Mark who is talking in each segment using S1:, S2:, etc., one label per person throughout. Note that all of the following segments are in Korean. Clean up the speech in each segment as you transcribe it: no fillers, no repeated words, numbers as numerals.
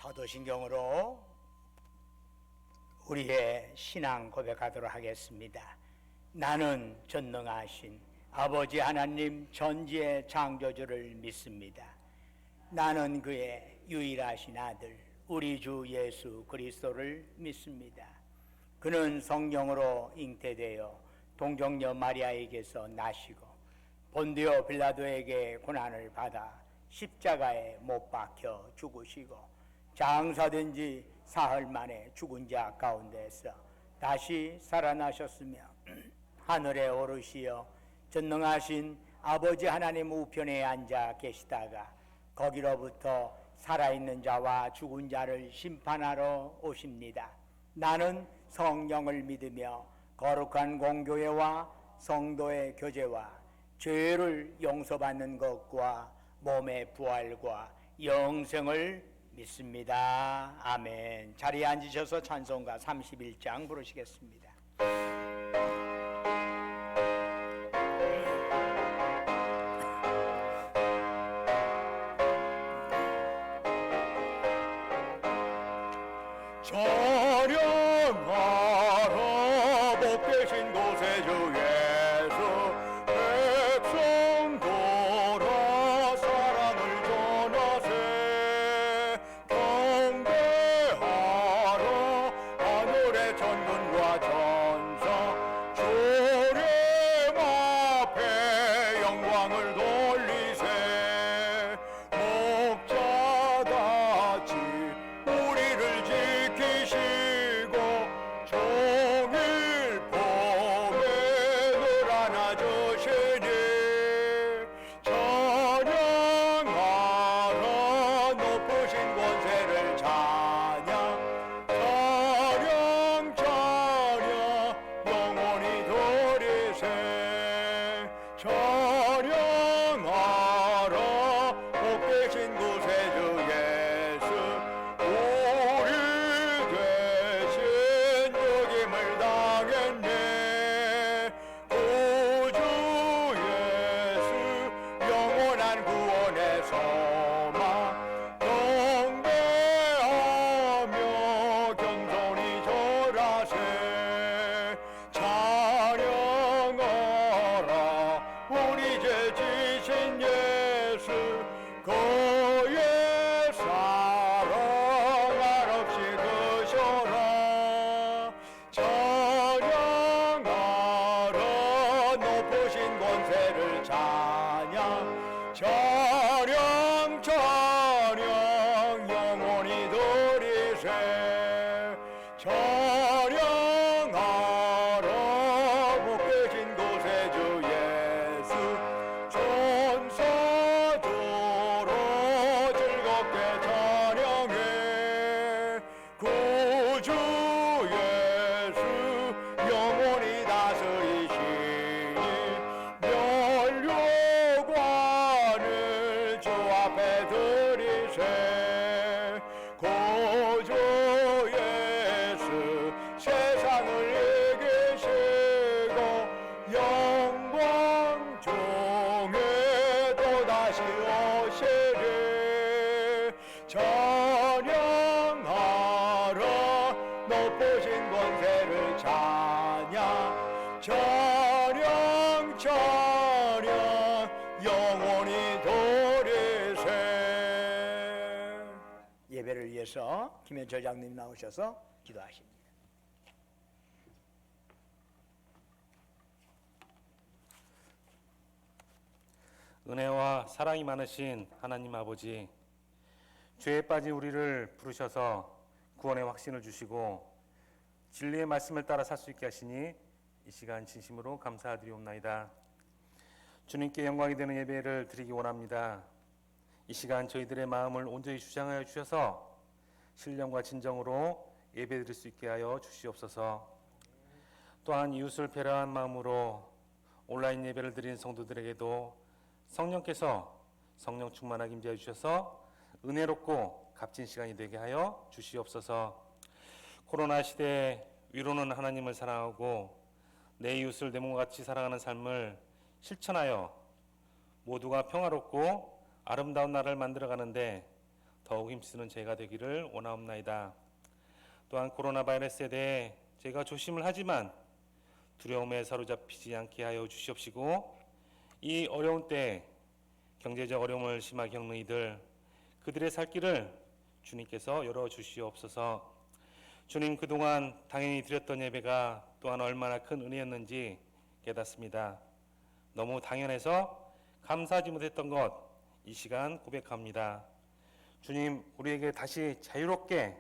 S1: 사도신경으로 우리의 신앙 고백하도록 하겠습니다. 나는 전능하신 아버지 하나님 전지의 창조주를 믿습니다. 나는 그의 유일하신 아들 우리 주 예수 그리스도를 믿습니다. 그는 성령으로 잉태되어 동정녀 마리아에게서 나시고 본디오 빌라도에게 고난을 받아 십자가에 못 박혀 죽으시고 장사된 지 사흘 만에 죽은 자 가운데서 다시 살아나셨으며 하늘에 오르시어 전능하신 아버지 하나님 우편에 앉아 계시다가 거기로부터 살아있는 자와 죽은 자를 심판하러 오십니다. 나는 성령을 믿으며 거룩한 공교회와 성도의 교제와 죄를 용서받는 것과 몸의 부활과 영생을 믿습니다. 아멘. 자리에 앉으셔서 찬송가 31장 부르시겠습니다. 찬양하라 복되신 곳에 주 예수 백성 돌아 사랑을 전하세 경배하라 하늘의 천군과 천사 주님 앞에 영광을 돌리세 목자같이 우리를 지키시고 종일 봄에 늘 안아주시니 찬양하라 높으신 권세를 찬양 찬양 영원히 드리세 찬양하라 복되신 곳에 주 예수 우리 대신 죽임을 당했네 구주 예수 영원한 구원의 소망 경배하며 겸손히 절하세 찬양하라 우리 죄 지신 예수 그의 사랑 말없이 그셔라 찬양하라 높으신 권세를 찬양 찬양 영원히 드리세 찬양하라 복되신 곳에 주 예수 천사들로 즐겁게 찬양해 구주 예수 영원히 다스리시니 면류관을 주 앞에 드리세 구주 예수 세상을 이기시고 영광 중에 또다시 오시리 찬양하라 높으신 권세를 찬양 영원히 도리세. 예배를 위해서 김현철 장님 나오셔서 기도하십니다.
S2: 은혜와 사랑이 많으신 하나님 아버지, 죄에 빠진 우리를 부르셔서 구원의 확신을 주시고 진리의 말씀을 따라 살 수 있게 하시니 이 시간 진심으로 감사드리옵나이다. 주님께 영광이 되는 예배를 드리기 원합니다. 이 시간 저희들의 마음을 온전히 주장하여 주셔서 신령과 진정으로 예배 드릴 수 있게 하여 주시옵소서. 또한 이웃을 배려한 마음으로 온라인 예배를 드린 성도들에게도 성령께서 성령 충만하게 임재해 주셔서 은혜롭고 값진 시간이 되게 하여 주시옵소서. 코로나 시대에 위로는 하나님을 사랑하고 내 이웃을 내 몸과 같이 사랑하는 삶을 실천하여 모두가 평화롭고 아름다운 나라를 만들어가는데 더욱 힘쓰는 제가 되기를 원하옵나이다. 또한 코로나 바이러스에 대해 제가 조심을 하지만 두려움에 사로잡히지 않게 하여 주시옵시고, 이 어려운 때 경제적 어려움을 심하게 겪는 이들, 그들의 살 길을 주님께서 열어주시옵소서. 주님, 그동안 당연히 드렸던 예배가 또한 얼마나 큰 은혜였는지 깨닫습니다. 너무 당연해서 감사하지 못했던 것, 이 시간 고백합니다. 주님, 우리에게 다시 자유롭게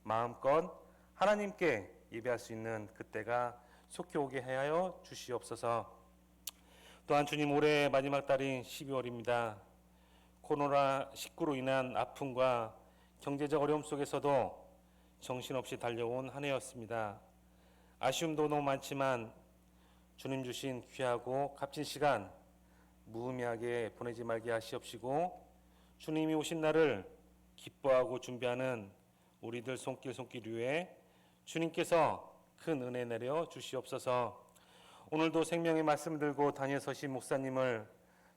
S2: 마음껏 하나님께 예배할 수 있는 그때가 속히 오게 하여 주시옵소서. 또한 주님, 올해 마지막 달인 12월입니다. 코로나19로 인한 아픔과 경제적 어려움 속에서도 정신없이 달려온 한 해였습니다. 아쉬움도 너무 많지만 주님 주신 귀하고 값진 시간 무의미하게 보내지 말게 하시옵시고, 주님이 오신 날을 기뻐하고 준비하는 우리들 손길 위에 주님께서 큰 은혜 내려 주시옵소서. 오늘도 생명의 말씀 들고 다녀서신 목사님을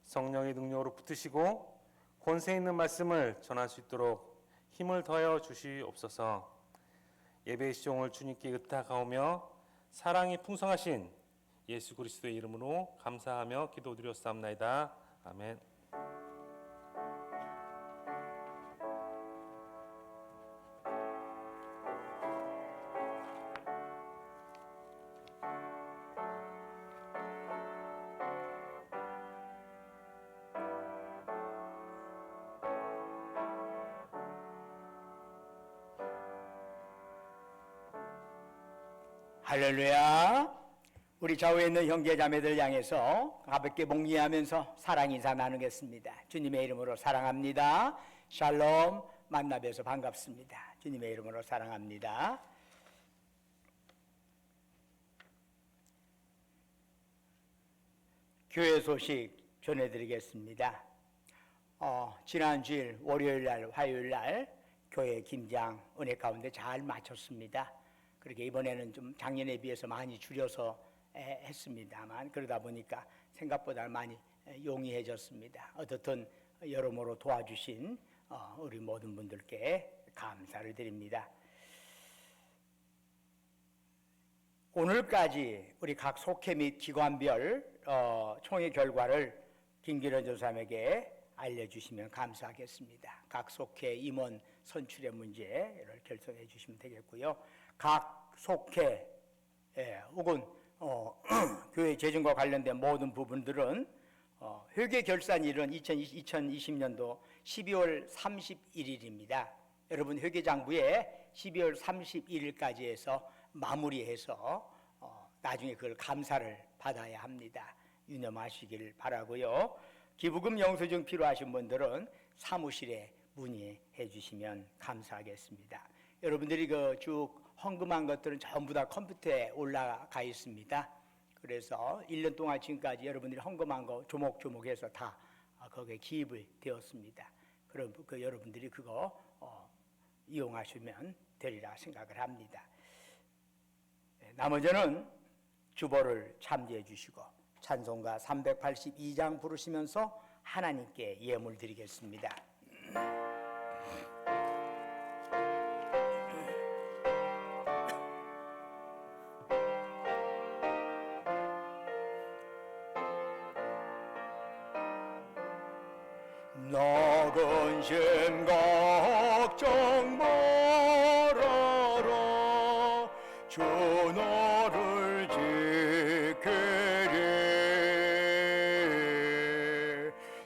S2: 성령의 능력으로 붙드시고 권세 있는 말씀을 전할 수 있도록 힘을 더하여 주시옵소서. 예배의 시종을 주님께 의탁하오며 사랑이 풍성하신 예수 그리스도의 이름으로 감사하며 기도드렸사옵나이다. 아멘.
S1: 할렐루야. 우리 좌우에 있는 형제 자매들 향해서 가볍게 몽리하면서 사랑 인사 나누겠습니다. 주님의 이름으로 사랑합니다. 샬롬. 만나 뵈서 반갑습니다. 주님의 이름으로 사랑합니다. 교회 소식 전해드리겠습니다. 지난 주일 월요일날 화요일날 교회 김장 은혜 가운데 잘 마쳤습니다. 그렇게 이번에는 좀 작년에 비해서 많이 줄여서 했습니다만, 그러다 보니까 생각보다 많이 용이해졌습니다. 어떻든 여러모로 도와주신 우리 모든 분들께 감사를 드립니다. 오늘까지 우리 각 속회 및 기관별 총회 결과를 김기련 전사님에게 알려주시면 감사하겠습니다. 각 속회 임원 선출의 문제를 결정해 주시면 되겠고요. 각 속회 혹은 교회 재정과 관련된 모든 부분들은 회계 결산일은 2020년도 12월 31일입니다. 여러분 회계장부에 12월 31일까지 해서 마무리해서 나중에 그걸 감사를 받아야 합니다. 유념하시길 바라고요. 기부금 영수증 필요하신 분들은 사무실에 문의해 주시면 감사하겠습니다. 여러분들이 그 쭉 헌금한 것들은 전부 다 컴퓨터에 올라가 있습니다. 그래서 1년 동안 지금까지 여러분들이 헌금한 거 조목조목해서 다 거기에 기입을 되었습니다. 그럼 여러분들이 그거 이용하시면 되리라 생각을 합니다. 나머지는 주보를 참조해 주시고 찬송가 382장 부르시면서 하나님께 예물 드리겠습니다. 너 근심 걱정 말아라 주 너를 지키리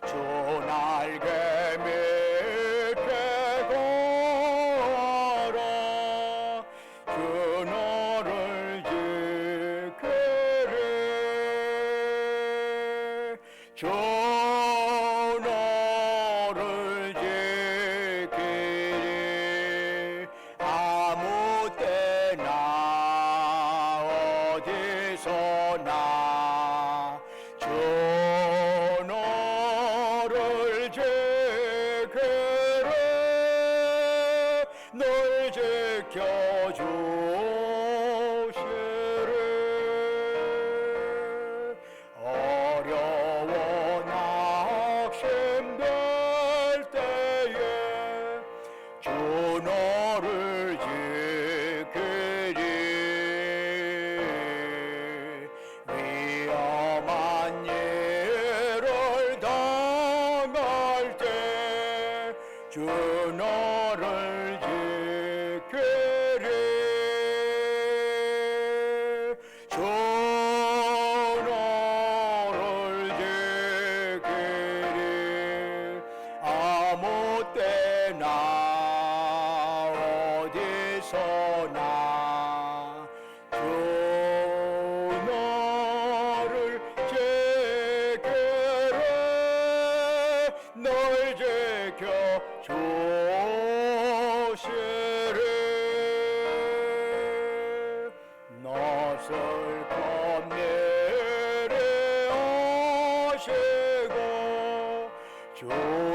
S1: 주 날개 밑에 거라 주 너를 지키리 주 주 너를 지키리 주 너를 지키리 아무 때나 어디서나 주 너를 지키리 널 지켜 주시리 낯을 내려오시고 주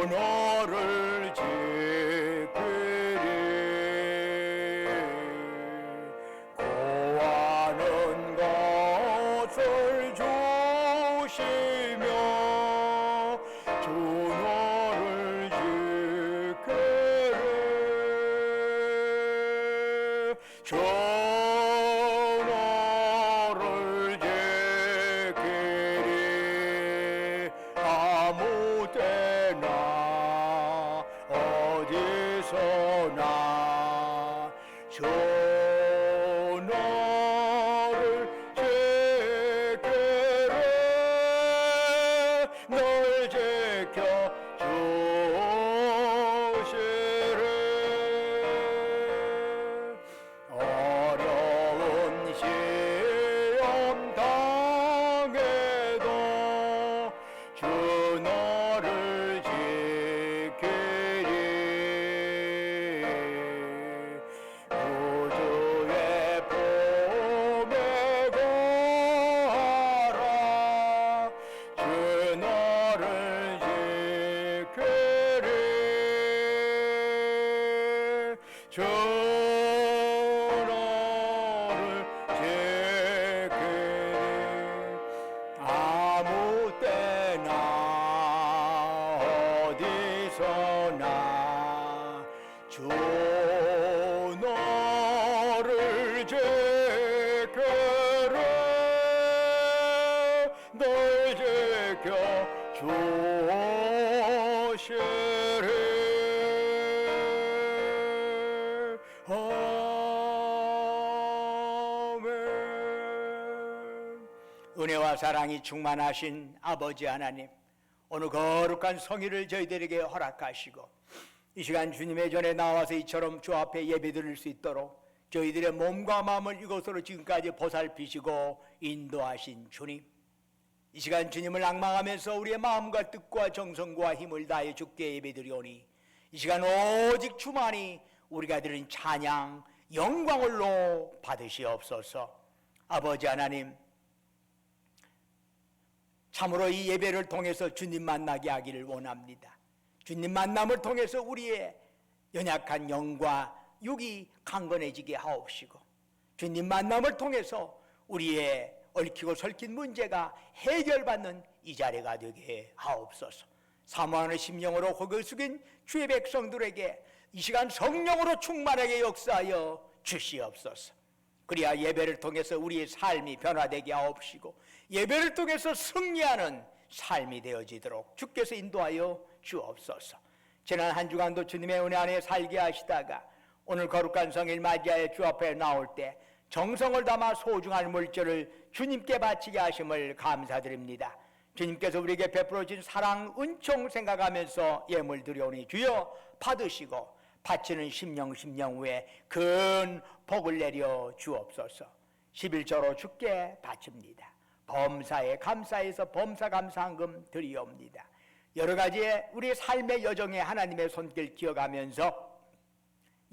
S1: 너를 지키리 고하는 것을 주시며 주 너를 지키리 주 너를 지키리 아무 때나 어디서나 주 너를 지키리 널 지켜 주시리 어려운 시험 당해도 주 너를 지키리 우주의 봄에 거하라 주 너를 지키리 주 너를 지키리 아무 때나 어디서나 주 너를 지키리 널 지켜 주시리 아멘. 은혜와 사랑이 충만하신 아버지 하나님, 오늘 거룩한 성일을 저희들에게 허락하시고 이 시간 주님의 전에 나와서 이처럼 주 앞에 예배드릴 수 있도록 저희들의 몸과 마음을 이곳으로 지금까지 보살피시고 인도하신 주님, 이 시간 주님을 앙망하면서 우리의 마음과 뜻과 정성과 힘을 다해 주께 예배드리오니 이 시간 오직 주만이 우리가 드린 찬양 영광을로 받으시옵소서. 아버지 하나님, 참으로 이 예배를 통해서 주님 만나게 하기를 원합니다. 주님 만남을 통해서 우리의 연약한 영과 육이 강건해지게 하옵시고 주님 만남을 통해서 우리의 얽히고 설킨 문제가 해결받는 이 자리가 되게 하옵소서. 사모하는 심령으로 허그 숙인 주의 백성들에게 이 시간 성령으로 충만하게 역사하여 주시옵소서. 그래야 예배를 통해서 우리의 삶이 변화되게 하옵시고 예배를 통해서 승리하는 삶이 되어지도록 주께서 인도하여 주옵소서. 지난 한 주간도 주님의 은혜 안에 살게 하시다가 오늘 거룩한 성일 맞이하여 주 앞에 나올 때 정성을 담아 소중한 물질을 주님께 바치게 하심을 감사드립니다. 주님께서 우리에게 베풀어 주신 사랑, 은총 생각하면서 예물 드려오니 주여 받으시고 바치는 심령 후에 큰 복을 내려 주옵소서. 11조로 주께 바칩니다. 범사에 감사해서 범사 감사한금 드리옵니다. 여러 가지의 우리 삶의 여정에 하나님의 손길 기억하면서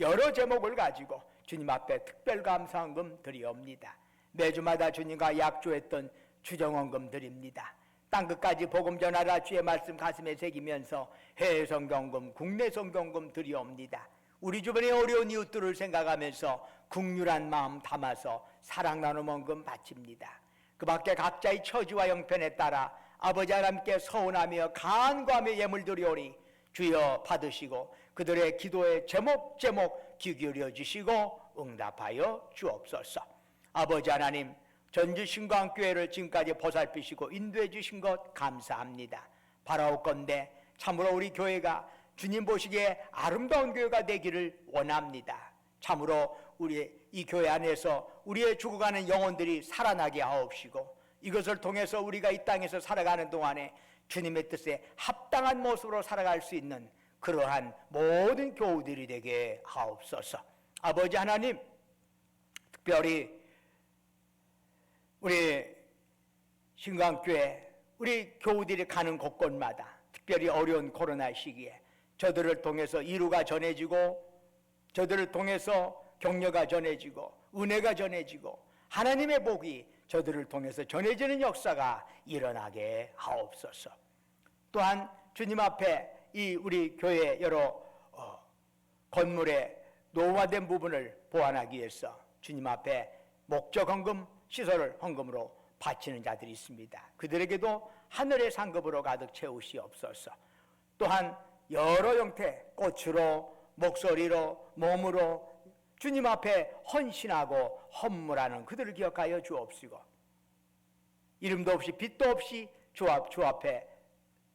S1: 여러 제목을 가지고 주님 앞에 특별 감사한금 드리옵니다. 매주마다 주님과 약조했던 주정원금 드립니다. 땅끝까지 복음 전하라 주의 말씀 가슴에 새기면서 해외 성경금, 국내 성경금 드리옵니다. 우리 주변의 어려운 이웃들을 생각하면서 국률한 마음 담아서 사랑 나눔 원금 바칩니다. 그 밖에 각자의 처지와 형편에 따라 아버지 하나님께 서운하며 간구하며 예물 드리오니 주여 받으시고 그들의 기도에 제목 귀 기울여 주시고 응답하여 주옵소서. 아버지 하나님, 전주 신광교회를 지금까지 보살피시고 인도해 주신 것 감사합니다. 바라옵건대 참으로 우리 교회가 주님 보시기에 아름다운 교회가 되기를 원합니다. 참으로 우리 이 교회 안에서 우리의 죽어가는 영혼들이 살아나게 하옵시고, 이것을 통해서 우리가 이 땅에서 살아가는 동안에 주님의 뜻에 합당한 모습으로 살아갈 수 있는 그러한 모든 교우들이 되게 하옵소서. 아버지 하나님, 특별히 우리 신강교회 우리 교우들이 가는 곳곳마다 특별히 어려운 코로나 시기에 저들을 통해서 이루가 전해지고, 저들을 통해서 격려가 전해지고, 은혜가 전해지고, 하나님의 복이 저들을 통해서 전해지는 역사가 일어나게 하옵소서. 또한 주님 앞에 이 우리 교회 여러 건물의 노후화된 부분을 보완하기 위해서 주님 앞에 목적 헌금, 시설 헌금으로 바치는 자들이 있습니다. 그들에게도 하늘의 상급으로 가득 채우시옵소서. 또한 여러 형태, 꽃으로, 목소리로, 몸으로 주님 앞에 헌신하고 헌물하는 그들을 기억하여 주옵시고, 이름도 없이 빛도 없이 주 앞에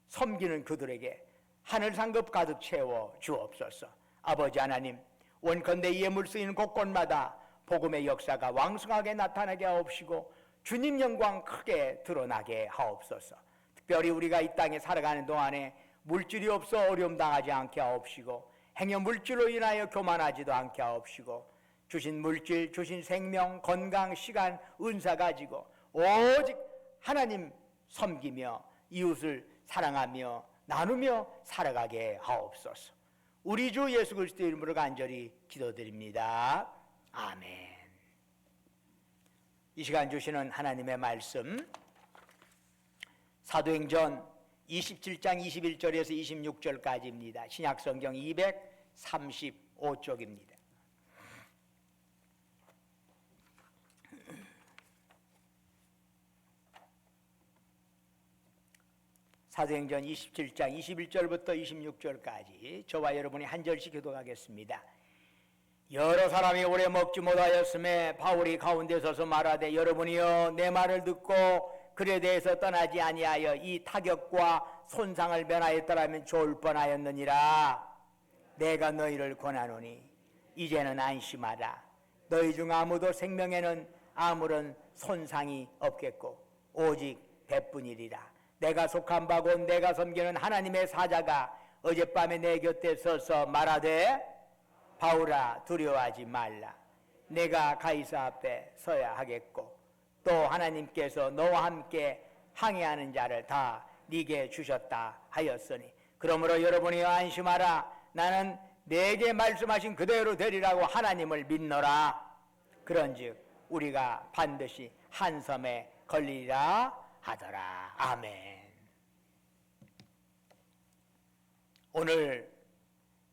S1: 섬기는 그들에게 하늘 상급 가득 채워 주옵소서. 아버지 하나님, 원컨대 이 예물 쓰이는 곳곳마다 복음의 역사가 왕성하게 나타나게 하옵시고, 주님 영광 크게 드러나게 하옵소서. 특별히 우리가 이 땅에 살아가는 동안에 물질이 없어 어려움 당하지 않게 하옵시고, 행여 물질로 인하여 교만하지도 않게 하옵시고, 주신 물질, 주신 생명, 건강, 시간, 은사 가지고 오직 하나님 섬기며 이웃을 사랑하며 나누며 살아가게 하옵소서. 우리 주 예수 그리스도의 이름으로 간절히 기도드립니다. 아멘. 이 시간 주시는 하나님의 말씀, 사도행전 27장 21절에서 26절까지입니다. 신약성경 235쪽입니다. 사도행전 27장 21절부터 26절까지 저와 여러분이 한 절씩 기도하겠습니다. 여러 사람이 오래 먹지 못하였음에 바울이 가운데 서서 말하되, 여러분이여 내 말을 듣고 글에 대해서 떠나지 아니하여 이 타격과 손상을 면하였더라면 좋을 뻔하였느니라. 내가 너희를 권하노니 이제는 안심하라. 너희 중 아무도 생명에는 아무런 손상이 없겠고 오직 배뿐이리라. 내가 속한 바고 내가 섬기는 하나님의 사자가 어젯밤에 내 곁에 서서 말하되, 바울아 두려워하지 말라. 내가 가이사 앞에 서야 하겠고 또 하나님께서 너와 함께 항해하는 자를 다 네게 주셨다 하였으니, 그러므로 여러분이 안심하라. 나는 내게 말씀하신 그대로 되리라고 하나님을 믿노라. 그런즉 우리가 반드시 한 섬에 걸리리라 하더라. 아멘. 오늘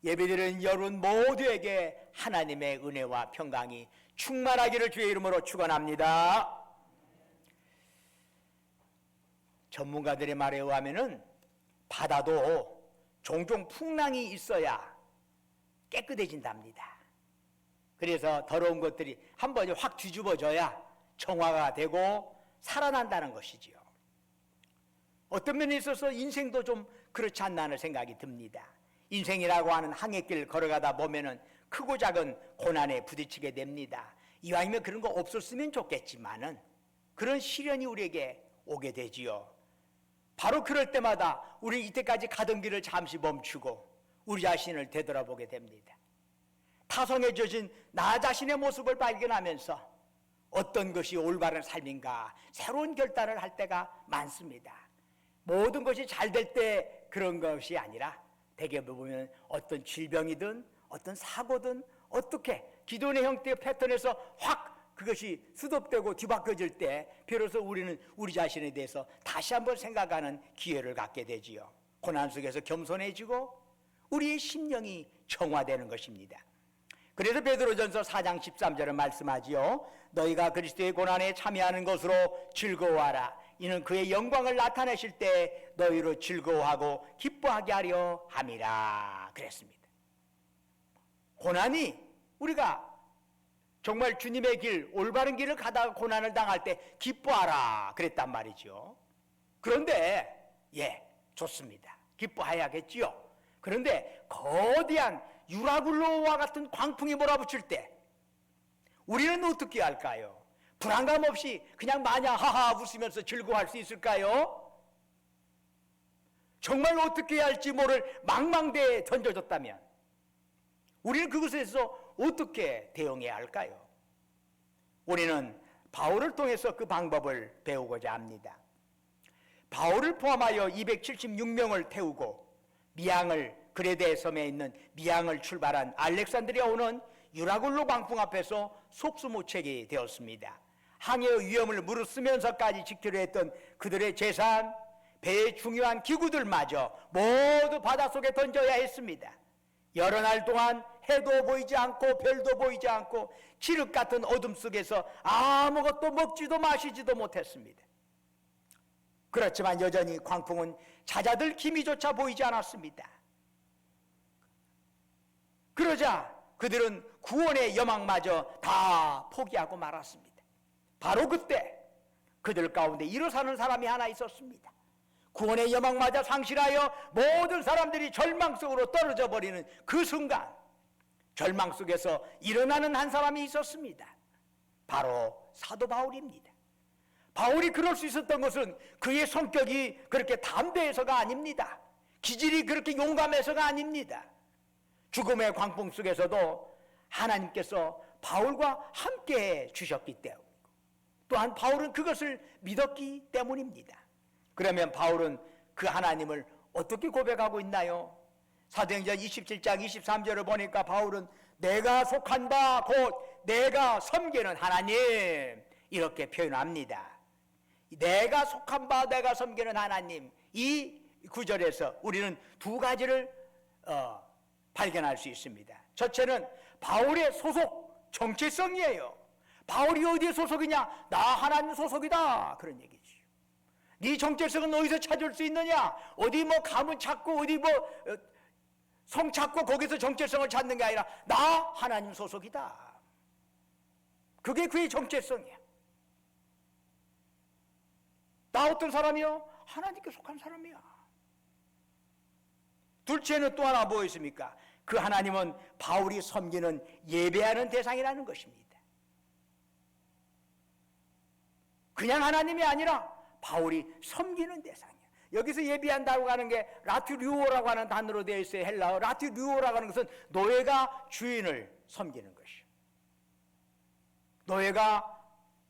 S1: 예배드리는 여러분 모두에게 하나님의 은혜와 평강이 충만하기를 주의 이름으로 축원합니다. 전문가들의 말에 의하면은 바다도 종종 풍랑이 있어야 깨끗해진답니다. 그래서 더러운 것들이 한 번에 확 뒤집어져야 정화가 되고 살아난다는 것이지요. 어떤 면에 있어서 인생도 좀 그렇지 않나 하는 생각이 듭니다. 인생이라고 하는 항해길 걸어가다 보면은 크고 작은 고난에 부딪히게 됩니다. 이왕이면 그런 거 없었으면 좋겠지만은 그런 시련이 우리에게 오게 되지요. 바로 그럴 때마다 우리 이때까지 가던 길을 잠시 멈추고 우리 자신을 되돌아보게 됩니다. 타성해져진 나 자신의 모습을 발견하면서 어떤 것이 올바른 삶인가 새로운 결단을 할 때가 많습니다. 모든 것이 잘 될 때 그런 것이 아니라 대개 보면 어떤 질병이든 어떤 사고든 어떻게 기존의 형태의 패턴에서 확 그것이 수습되고 뒤바뀌어질 때 비로소 우리는 우리 자신에 대해서 다시 한번 생각하는 기회를 갖게 되지요. 고난 속에서 겸손해지고 우리의 심령이 정화되는 것입니다. 그래서 베드로전서 4장 13절은 말씀하지요. 너희가 그리스도의 고난에 참여하는 것으로 즐거워하라. 이는 그의 영광을 나타내실 때 너희로 즐거워하고 기뻐하게 하려 함이라 그랬습니다. 고난이 우리가 정말 주님의 길, 올바른 길을 가다가 고난을 당할 때 기뻐하라 그랬단 말이죠. 그런데 좋습니다. 기뻐해야겠지요. 그런데 거대한 유라굴로와 같은 광풍이 몰아붙일 때 우리는 어떻게 할까요? 불안감 없이 그냥 마냥 하하 웃으면서 즐거워할 수 있을까요? 정말 어떻게 해야 할지 모를 망망대에 던져졌다면 우리는 그것에서 어떻게 대응해야 할까요? 우리는 바울을 통해서 그 방법을 배우고자 합니다. 바울을 포함하여 276명을 태우고 미항을 그레데 섬에 있는 미항을 출발한 알렉산드리아 오는 유라굴로 광풍 앞에서 속수무책이 되었습니다. 항해의 위험을 무릅쓰면서까지 지키려 했던 그들의 재산, 배의 중요한 기구들마저 모두 바닷속에 던져야 했습니다. 여러 날 동안 해도 보이지 않고 별도 보이지 않고 칠흑 같은 어둠 속에서 아무것도 먹지도 마시지도 못했습니다. 그렇지만 여전히 광풍은 찾아들 기미조차 보이지 않았습니다. 그러자 그들은 구원의 여망마저 다 포기하고 말았습니다. 바로 그때 그들 가운데 일어서는 사람이 하나 있었습니다. 구원의 여망마저 상실하여 모든 사람들이 절망 속으로 떨어져 버리는 그 순간 절망 속에서 일어나는 한 사람이 있었습니다. 바로 사도 바울입니다. 바울이 그럴 수 있었던 것은 그의 성격이 그렇게 담대해서가 아닙니다. 기질이 그렇게 용감해서가 아닙니다. 죽음의 광풍 속에서도 하나님께서 바울과 함께 주셨기 때문이고 또한 바울은 그것을 믿었기 때문입니다. 그러면 바울은 그 하나님을 어떻게 고백하고 있나요? 사도행전 27장 23절을 보니까 바울은 내가 속한 바 곧 내가 섬기는 하나님 이렇게 표현합니다. 내가 속한 바 내가 섬기는 하나님, 이 구절에서 우리는 두 가지를 발견할 수 있습니다. 첫째는 바울의 소속 정체성이에요. 바울이 어디에 소속이냐? 나 하나님 소속이다, 그런 얘기죠. 네 정체성은 어디서 찾을 수 있느냐? 어디 뭐 가문 찾고 어디 뭐 성 찾고 거기서 정체성을 찾는 게 아니라 나 하나님 소속이다. 그게 그의 정체성이야. 나 어떤 사람이요? 하나님께 속한 사람이야. 둘째는 또 하나 뭐였습니까? 그 하나님은 바울이 섬기는 예배하는 대상이라는 것입니다. 그냥 하나님이 아니라 바울이 섬기는 대상이야. 여기서 예배한다고 하는 게 라티류오라고 하는 단어로 되어 있어요. 헬라어 라티류오라고 하는 것은 노예가 주인을 섬기는 것이요. 노예가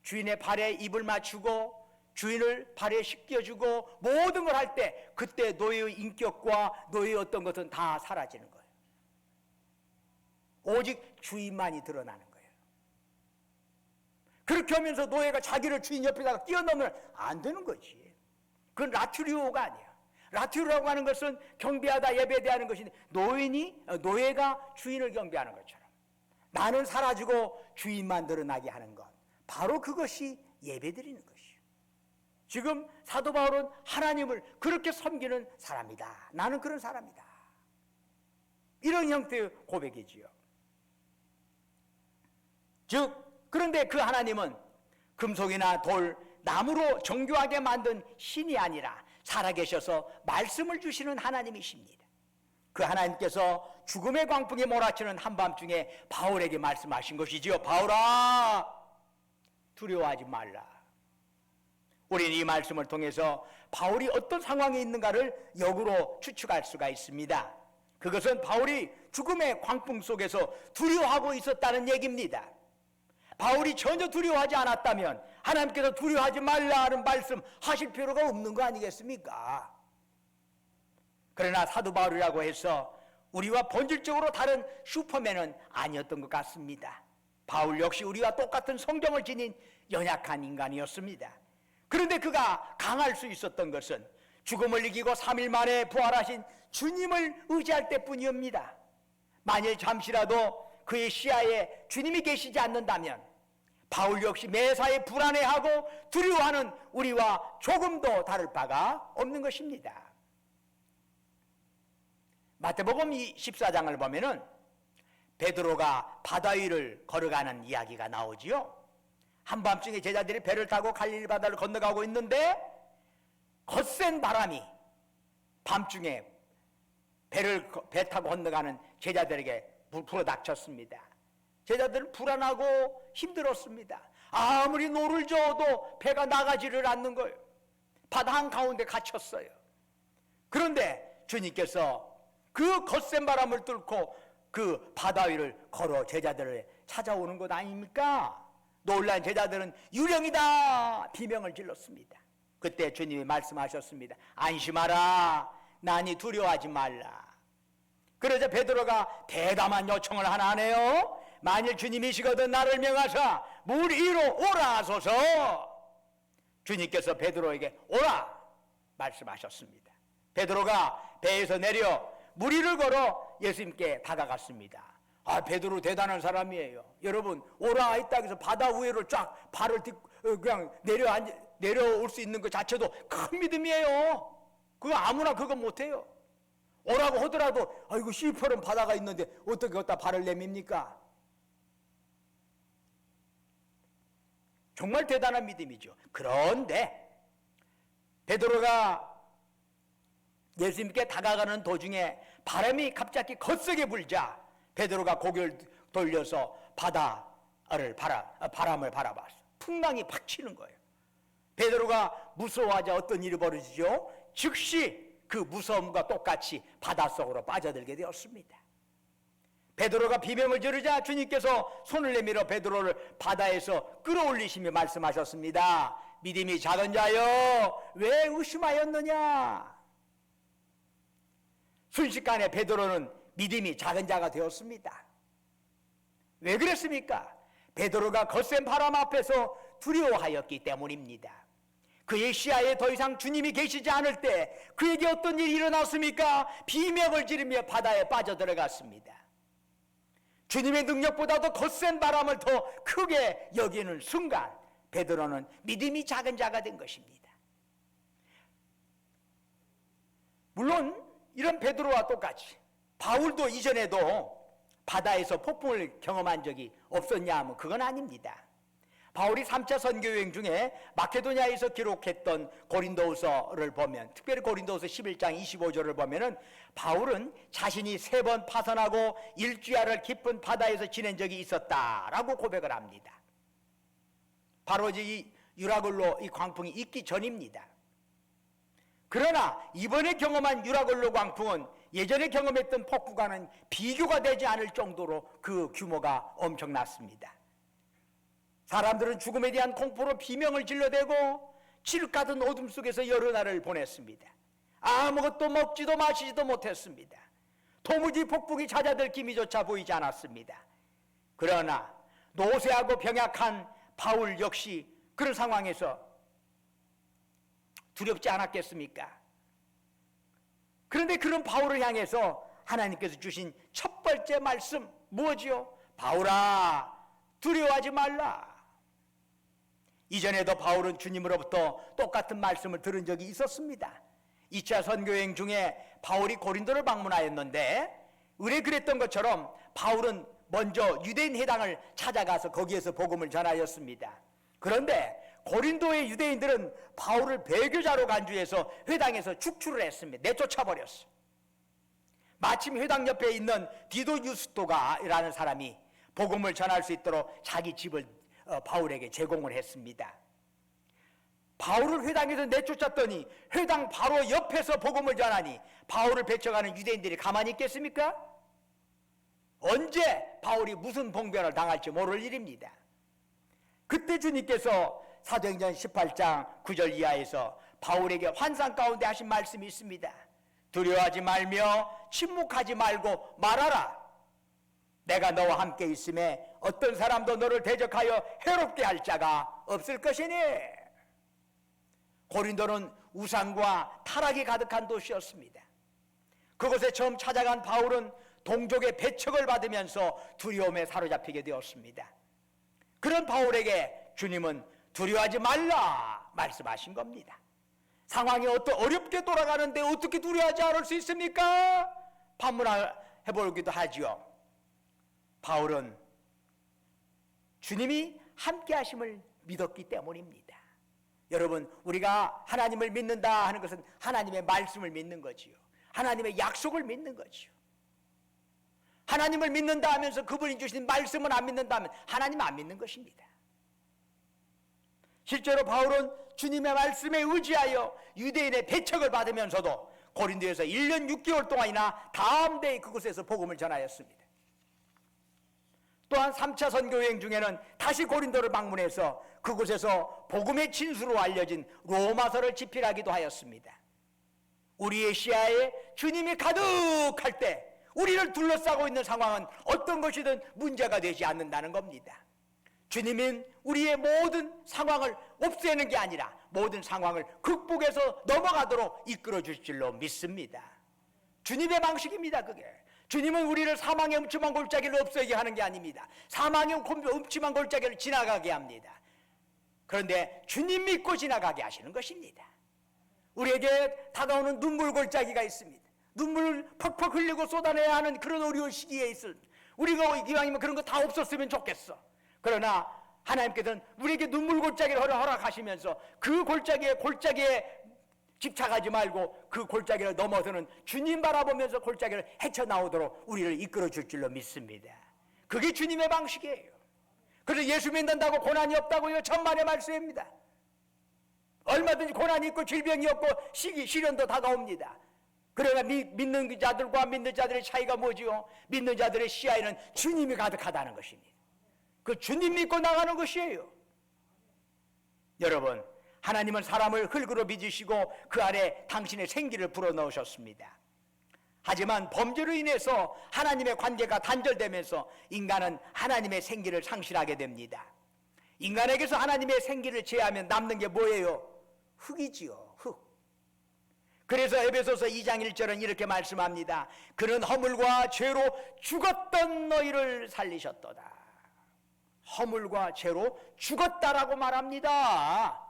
S1: 주인의 발에 입을 맞추고 주인을 발에 씻겨주고 모든 걸 할 때 그때 노예의 인격과 노예의 어떤 것은 다 사라지는 거예요. 오직 주인만이 드러나는 거예요. 그렇게 하면서 노예가 자기를 주인 옆에다가 뛰어넘으면 안 되는 거지. 그건 라투리오가 아니야. 라투리오라고 하는 것은 경배하다 예배대하는 것인데 노예가 주인을 경배하는 것처럼 나는 사라지고 주인만 드러나게 하는 것, 바로 그것이 예배드리는 것이에요. 지금 사도 바울은 하나님을 그렇게 섬기는 사람이다. 나는 그런 사람이다. 이런 형태의 고백이지요. 즉 그런데 그 하나님은 금속이나 돌, 나무로 정교하게 만든 신이 아니라 살아계셔서 말씀을 주시는 하나님이십니다. 그 하나님께서 죽음의 광풍에 몰아치는 한밤중에 바울에게 말씀하신 것이지요. 바울아, 두려워하지 말라. 우리는 이 말씀을 통해서 바울이 어떤 상황에 있는가를 역으로 추측할 수가 있습니다. 그것은 바울이 죽음의 광풍 속에서 두려워하고 있었다는 얘기입니다. 바울이 전혀 두려워하지 않았다면 하나님께서 두려워하지 말라는 말씀 하실 필요가 없는 거 아니겠습니까? 그러나 사도 바울이라고 해서 우리와 본질적으로 다른 슈퍼맨은 아니었던 것 같습니다. 바울 역시 우리와 똑같은 성경을 지닌 연약한 인간이었습니다. 그런데 그가 강할 수 있었던 것은 죽음을 이기고 3일 만에 부활하신 주님을 의지할 때뿐이옵니다. 만일 잠시라도 그의 시야에 주님이 계시지 않는다면 바울 역시 매사에 불안해하고 두려워하는 우리와 조금도 다를 바가 없는 것입니다. 마태복음 14장을 보면은 베드로가 바다 위를 걸어가는 이야기가 나오지요. 한밤중에 제자들이 배를 타고 갈릴리 바다를 건너가고 있는데 거센 바람이 밤중에 배 타고 건너가는 제자들에게 불어닥쳤습니다. 제자들은 불안하고 힘들었습니다. 아무리 노를 저어도 배가 나가지를 않는 거예요. 바다 한가운데 갇혔어요. 그런데 주님께서 그 거센 바람을 뚫고 그 바다 위를 걸어 제자들을 찾아오는 것 아닙니까? 놀란 제자들은 유령이다 비명을 질렀습니다. 그때 주님이 말씀하셨습니다. 안심하라, 나니 두려워하지 말라. 그러자 베드로가 대담한 요청을 하나 하네요. 만일 주님이시거든 나를 명하사 물 위로 오라 하소서. 주님께서 베드로에게 오라 말씀하셨습니다. 베드로가 배에서 내려 물 위를 걸어 예수님께 다가갔습니다. 베드로 대단한 사람이에요. 여러분, 오라 했다고 해서 바다 위로 쫙 발을 그냥 내려올 수 있는 것 자체도 큰 믿음이에요. 그거 아무나 그거 못해요. 오라고 하더라도 아이고 시퍼런 바다가 있는데 어떻게 갖다 발을 내밉니까? 정말 대단한 믿음이죠. 그런데 베드로가 예수님께 다가가는 도중에 바람이 갑자기 거세게 불자 베드로가 고개를 돌려서 바람을 바라봤어. 풍랑이 팍 치는 거예요. 베드로가 무서워하자 어떤 일이 벌어지죠? 즉시 그 무서움과 똑같이 바닷속으로 빠져들게 되었습니다. 베드로가 비명을 지르자 주님께서 손을 내밀어 베드로를 바다에서 끌어올리시며 말씀하셨습니다. 믿음이 작은 자여, 왜 의심하였느냐? 순식간에 베드로는 믿음이 작은 자가 되었습니다. 왜 그랬습니까? 베드로가 거센 바람 앞에서 두려워하였기 때문입니다. 그의 시야에 더 이상 주님이 계시지 않을 때 그에게 어떤 일이 일어났습니까? 비명을 지르며 바다에 빠져들어갔습니다. 주님의 능력보다도 거센 바람을 더 크게 여기는 순간 베드로는 믿음이 작은 자가 된 것입니다. 물론 이런 베드로와 똑같이 바울도 이전에도 바다에서 폭풍을 경험한 적이 없었냐 하면 그건 아닙니다. 바울이 3차 선교여행 중에 마케도니아에서 기록했던 고린도후서를 보면, 특별히 고린도후서 11장 25절을 보면은 바울은 자신이 3번 파선하고 일주야를 깊은 바다에서 지낸 적이 있었다라고 고백을 합니다. 바로 이 유라굴로 이 광풍이 있기 전입니다. 그러나 이번에 경험한 유라굴로 광풍은 예전에 경험했던 폭풍과는 비교가 되지 않을 정도로 그 규모가 엄청났습니다. 사람들은 죽음에 대한 공포로 비명을 질러대고 칠흑 같은 어둠 속에서 여러 날을 보냈습니다. 아무것도 먹지도 마시지도 못했습니다. 도무지 폭풍이 찾아들 기미조차 보이지 않았습니다. 그러나 노쇠하고 병약한 바울 역시 그런 상황에서 두렵지 않았겠습니까? 그런데 그런 바울을 향해서 하나님께서 주신 첫 번째 말씀 뭐지요? 바울아, 두려워하지 말라. 이전에도 바울은 주님으로부터 똑같은 말씀을 들은 적이 있었습니다. 2차 선교여행 중에 바울이 고린도를 방문하였는데 의뢰 그랬던 것처럼 바울은 먼저 유대인 회당을 찾아가서 거기에서 복음을 전하였습니다. 그런데 고린도의 유대인들은 바울을 배교자로 간주해서 회당에서 축출을 했습니다. 내쫓아버렸어. 마침 회당 옆에 있는 디도 유스토가라는 사람이 복음을 전할 수 있도록 자기 집을 바울에게 제공을 했습니다. 바울을 회당에서 내쫓았더니 회당 바로 옆에서 복음을 전하니 바울을 배척하는 유대인들이 가만히 있겠습니까? 언제 바울이 무슨 봉변을 당할지 모를 일입니다. 그때 주님께서 사도행전 18장 9절 이하에서 바울에게 환상 가운데 하신 말씀이 있습니다. 두려워하지 말며 침묵하지 말고 말하라. 내가 너와 함께 있음에 어떤 사람도 너를 대적하여 해롭게 할 자가 없을 것이니. 고린도는 우상과 타락이 가득한 도시였습니다. 그곳에 처음 찾아간 바울은 동족의 배척을 받으면서 두려움에 사로잡히게 되었습니다. 그런 바울에게 주님은 두려워하지 말라 말씀하신 겁니다. 상황이 어렵게 돌아가는데 어떻게 두려워하지 않을 수 있습니까? 반문해보기도 하지요. 바울은 주님이 함께 하심을 믿었기 때문입니다. 여러분, 우리가 하나님을 믿는다 하는 것은 하나님의 말씀을 믿는 거지요. 하나님의 약속을 믿는 거죠. 하나님을 믿는다 하면서 그분이 주신 말씀은 안 믿는다 하면 하나님 안 믿는 것입니다. 실제로 바울은 주님의 말씀에 의지하여 유대인의 배척을 받으면서도 고린도에서 1년 6개월 동안이나 담대히 그곳에서 복음을 전하였습니다. 또한 3차 선교 여행 중에는 다시 고린도를 방문해서 그곳에서 복음의 진수로 알려진 로마서를 집필하기도 하였습니다. 우리의 시야에 주님이 가득할 때 우리를 둘러싸고 있는 상황은 어떤 것이든 문제가 되지 않는다는 겁니다. 주님은 우리의 모든 상황을 없애는 게 아니라 모든 상황을 극복해서 넘어가도록 이끌어 주실 줄로 믿습니다. 주님의 방식입니다. 그게 주님은 우리를 사망의 음침한 골짜기를 없애게 하는 게 아닙니다. 사망의 음침한 골짜기를 지나가게 합니다. 그런데 주님 믿고 지나가게 하시는 것입니다. 우리에게 다가오는 눈물 골짜기가 있습니다. 눈물을 퍽퍽 흘리고 쏟아내야 하는 그런 어려운 시기에 있을 우리가 이왕이면 그런 거 다 없었으면 좋겠어. 그러나 하나님께서는 우리에게 눈물 골짜기를 허락하시면서 그 골짜기에 집착하지 말고 그 골짜기를 넘어서는 주님 바라보면서 골짜기를 헤쳐나오도록 우리를 이끌어 줄 줄로 믿습니다. 그게 주님의 방식이에요. 그래서 예수 믿는다고 고난이 없다고 이거 천만의 말씀입니다. 얼마든지 고난이 있고 질병이 없고 시련도 다가옵니다. 그러나 믿는 자들과 안 믿는 자들의 차이가 뭐지요? 믿는 자들의 시야에는 주님이 가득하다는 것입니다. 그 주님 믿고 나가는 것이에요. 여러분, 하나님은 사람을 흙으로 빚으시고 그 안에 당신의 생기를 불어넣으셨습니다. 하지만 범죄로 인해서 하나님의 관계가 단절되면서 인간은 하나님의 생기를 상실하게 됩니다. 인간에게서 하나님의 생기를 제하면 남는 게 뭐예요? 흙이지요. 흙. 그래서 에베소서 2장 1절은 이렇게 말씀합니다. 그는 허물과 죄로 죽었던 너희를 살리셨도다. 허물과 죄로 죽었다라고 말합니다.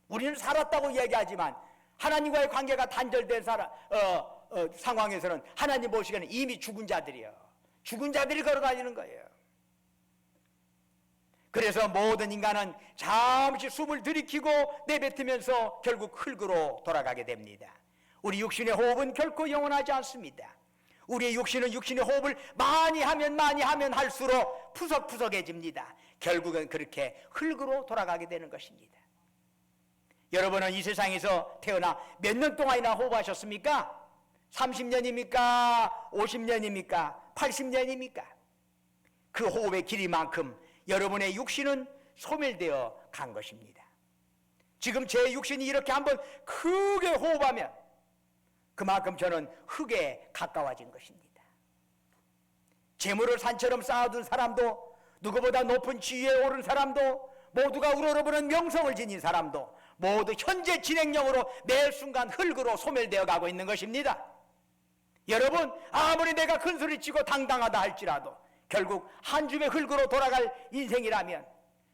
S1: 우리는 살았다고 얘기하지만 하나님과의 관계가 단절된 상황에서는 하나님 보시기에는 이미 죽은 자들이요. 죽은 자들이 걸어다니는 거예요. 그래서 모든 인간은 잠시 숨을 들이키고 내뱉으면서 결국 흙으로 돌아가게 됩니다. 우리 육신의 호흡은 결코 영원하지 않습니다. 우리의 육신은 육신의 호흡을 많이 하면 할수록 푸석푸석해집니다. 결국은 그렇게 흙으로 돌아가게 되는 것입니다. 여러분은 이 세상에서 태어나 몇 년 동안이나 호흡하셨습니까? 30년입니까? 50년입니까? 80년입니까? 그 호흡의 길이만큼 여러분의 육신은 소멸되어 간 것입니다. 지금 제 육신이 이렇게 한번 크게 호흡하면 그만큼 저는 흙에 가까워진 것입니다. 재물을 산처럼 쌓아둔 사람도, 누구보다 높은 지위에 오른 사람도, 모두가 우러러보는 명성을 지닌 사람도 모두 현재 진행형으로 매 순간 흙으로 소멸되어 가고 있는 것입니다. 여러분, 아무리 내가 큰소리치고 당당하다 할지라도 결국 한 줌의 흙으로 돌아갈 인생이라면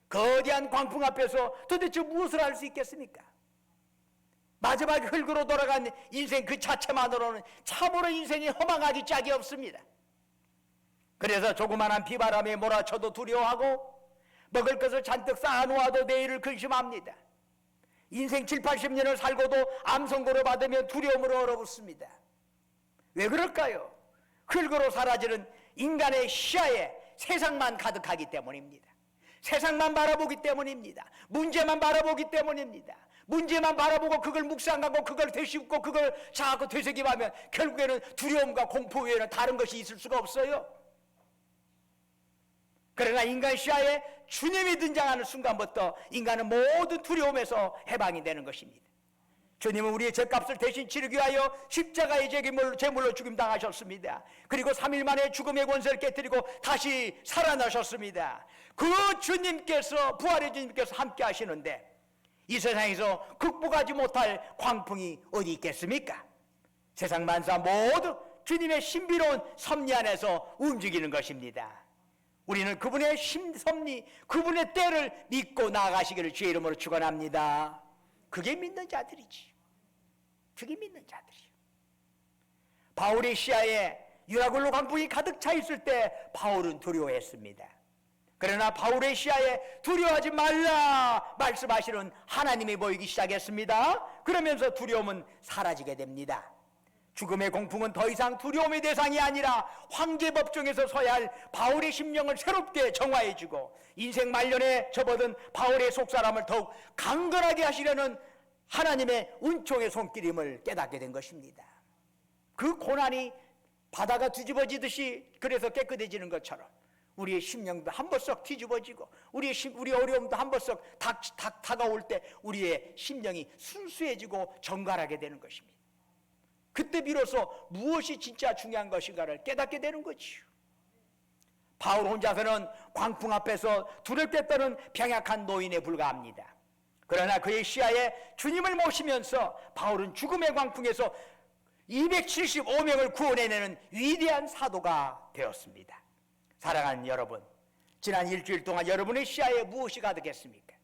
S1: 거대한 광풍 앞에서 도대체 무엇을 할 수 있겠습니까? 마지막에 흙으로 돌아간 인생 그 자체만으로는 참으로 인생이 허망하기 짝이 없습니다. 그래서 조그만한 비바람에 몰아쳐도 두려워하고 먹을 것을 잔뜩 쌓아놓아도 내일을 근심합니다. 인생 7, 80년을 살고도 암 선고를 받으면 두려움으로 얼어붙습니다. 왜 그럴까요? 흙으로 사라지는 인간의 시야에 세상만 가득하기 때문입니다. 세상만 바라보기 때문입니다. 문제만 바라보기 때문입니다. 문제만 바라보고 그걸 묵상하고 그걸 되씹고 그걸 자꾸 되새김하면 결국에는 두려움과 공포 외에는 다른 것이 있을 수가 없어요. 그러나 인간 시야에 주님이 등장하는 순간부터 인간은 모든 두려움에서 해방이 되는 것입니다. 주님은 우리의 죄값을 대신 치르기 위하여 십자가의 제물로 죽임당하셨습니다. 그리고 3일 만에 죽음의 권세를 깨뜨리고 다시 살아나셨습니다. 그 주님께서, 부활의 주님께서 함께 하시는데 이 세상에서 극복하지 못할 광풍이 어디 있겠습니까? 세상 만사 모두 주님의 신비로운 섭리 안에서 움직이는 것입니다. 우리는 그분의 섭리, 그분의 때를 믿고 나아가시기를 주의 이름으로 축원합니다. 그게 믿는 자들이지. 그게 믿는 자들이요. 바울의 시야에 유라굴로 광풍이 가득 차 있을 때 바울은 두려워했습니다. 그러나 바울의 시야에 두려워하지 말라 말씀하시는 하나님이 보이기 시작했습니다. 그러면서 두려움은 사라지게 됩니다. 죽음의 공풍은 더 이상 두려움의 대상이 아니라 황제 법정에서 서야 할 바울의 심령을 새롭게 정화해주고 인생 말년에 접어든 바울의 속사람을 더욱 강건하게 하시려는 하나님의 은총의 손길임을 깨닫게 된 것입니다. 그 고난이 바다가 뒤집어지듯이 그래서 깨끗해지는 것처럼 우리의 심령도 한 번씩 뒤집어지고 우리 어려움도 한 번씩 다가올 때 우리의 심령이 순수해지고 정갈하게 되는 것입니다. 그때 비로소 무엇이 진짜 중요한 것인가를 깨닫게 되는 거지요. 바울 혼자서는 광풍 앞에서 두렵게 떠는 병약한 노인에 불과합니다. 그러나 그의 시야에 주님을 모시면서 바울은 죽음의 광풍에서 275명을 구원해내는 위대한 사도가 되었습니다. 사랑하는 여러분, 지난 일주일 동안 여러분의 시야에 무엇이 가득했습니까?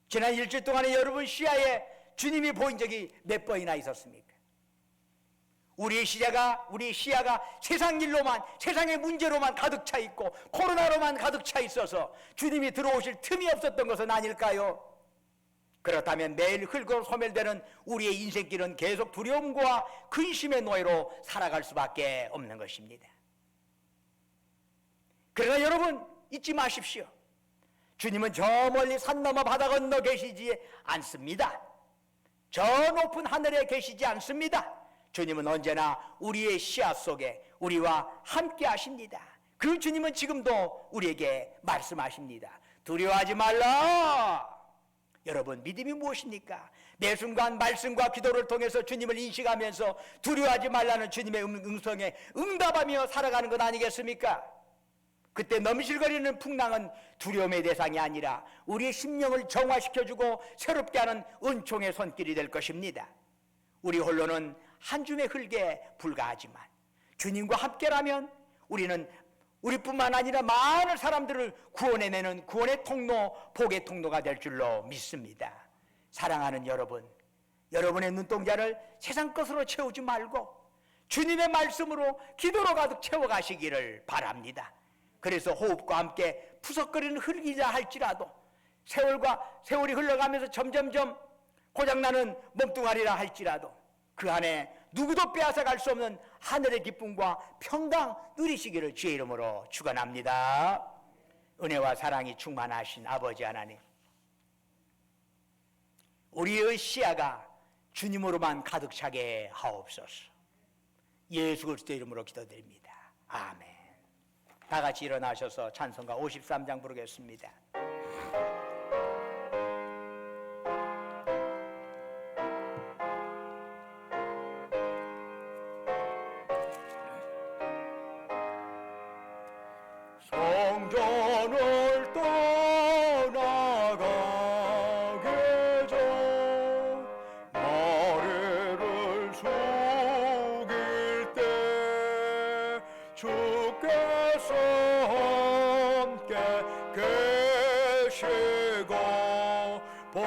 S1: 지난 일주일 동안에 여러분 시야에 주님이 보인 적이 몇 번이나 있었습니까? 우리의 시야가 세상 일로만, 세상의 문제로만 가득 차 있고 코로나로만 가득 차 있어서 주님이 들어오실 틈이 없었던 것은 아닐까요? 그렇다면 매일 흙으로 소멸되는 우리의 인생길은 계속 두려움과 근심의 노예로 살아갈 수밖에 없는 것입니다. 그러나 여러분 잊지 마십시오. 주님은 저 멀리 산 너머 바다 건너 계시지 않습니다. 저 높은 하늘에 계시지 않습니다. 주님은 언제나 우리의 시야 속에 우리와 함께 하십니다. 그 주님은 지금도 우리에게 말씀하십니다. 두려워하지 말라. 여러분 믿음이 무엇입니까? 매 순간 말씀과 기도를 통해서 주님을 인식하면서 두려워하지 말라는 주님의 음성에 응답하며 살아가는 것 아니겠습니까? 그때 넘실거리는 풍랑은 두려움의 대상이 아니라 우리의 심령을 정화시켜주고 새롭게 하는 은총의 손길이 될 것입니다. 우리 홀로는 한 줌의 흙에 불과하지만 주님과 함께라면 우리는 우리뿐만 아니라 많은 사람들을 구원해내는 구원의 통로, 복의 통로가 될 줄로 믿습니다. 사랑하는 여러분, 여러분의 눈동자를 세상 것으로 채우지 말고 주님의 말씀으로 기도로 가득 채워가시기를 바랍니다. 그래서 호흡과 함께 푸석거리는 흙이라 할지라도 세월이 흘러가면서 점점점 고장나는 몸뚱아리라 할지라도 그 안에 누구도 빼앗아갈 수 없는 하늘의 기쁨과 평강 누리시기를 주의 이름으로 축원합니다. 은혜와 사랑이 충만하신 아버지 하나님, 우리의 시야가 주님으로만 가득 차게 하옵소서. 예수 그리스도 이름으로 기도드립니다. 아멘. 다 같이 일어나셔서 찬송가 53장 부르겠습니다. 성전을 떠나가게 전 머리를 숙일 때 주께서 함께 계시고 복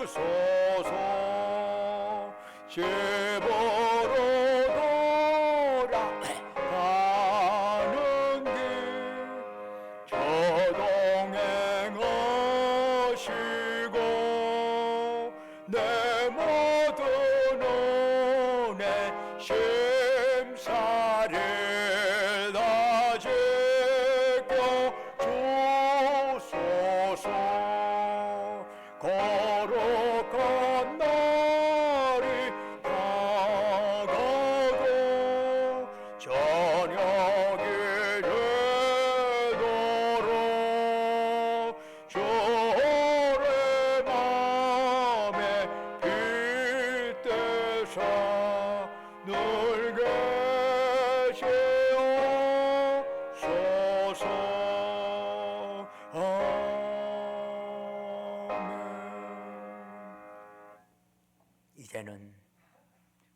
S1: 내려주소서. 집으로 돌아가는 길 저동행하시고 내 모든 은혜 심사를 다 지켜 주소서. 거룩한 날이 다가고 저녁이 되도록 주의 맘에 빗대사 늘 계시옵소서. 이제는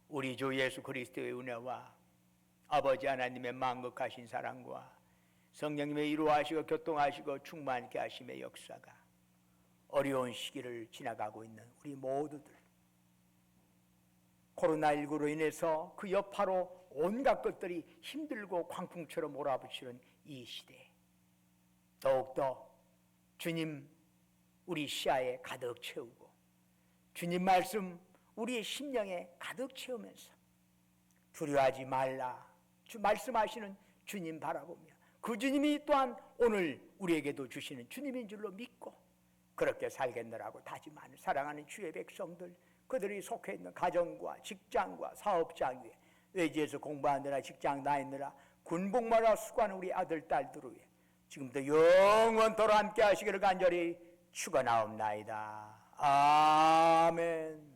S1: 우리 주 예수 그리스도의 은혜와 아버지 하나님의 만극하신 사랑과 성령님의 이루하시고 교통하시고 충만케 하심의 역사가 어려운 시기를 지나가고 있는 우리 모두들, 코로나19로 인해서 그 여파로 온갖 것들이 힘들고 광풍처럼 몰아붙이는 이 시대에 더욱더 주님 우리 시야에 가득 채우고 주님 말씀 우리의 심령에 가득 채우면서 두려워하지 말라 주 말씀하시는 주님 바라보며 그 주님이 또한 오늘 우리에게도 주시는 주님인 줄로 믿고 그렇게 살겠느라고 다짐하는 사랑하는 주의 백성들, 그들이 속해 있는 가정과 직장과 사업장 위에 외지에서 공부하느라 직장 다니느라 군복무하러 수고하는 우리 아들 딸들을 위해 지금부터 영원토록 함께 하시기를 간절히 축원하옵나이다. 아멘.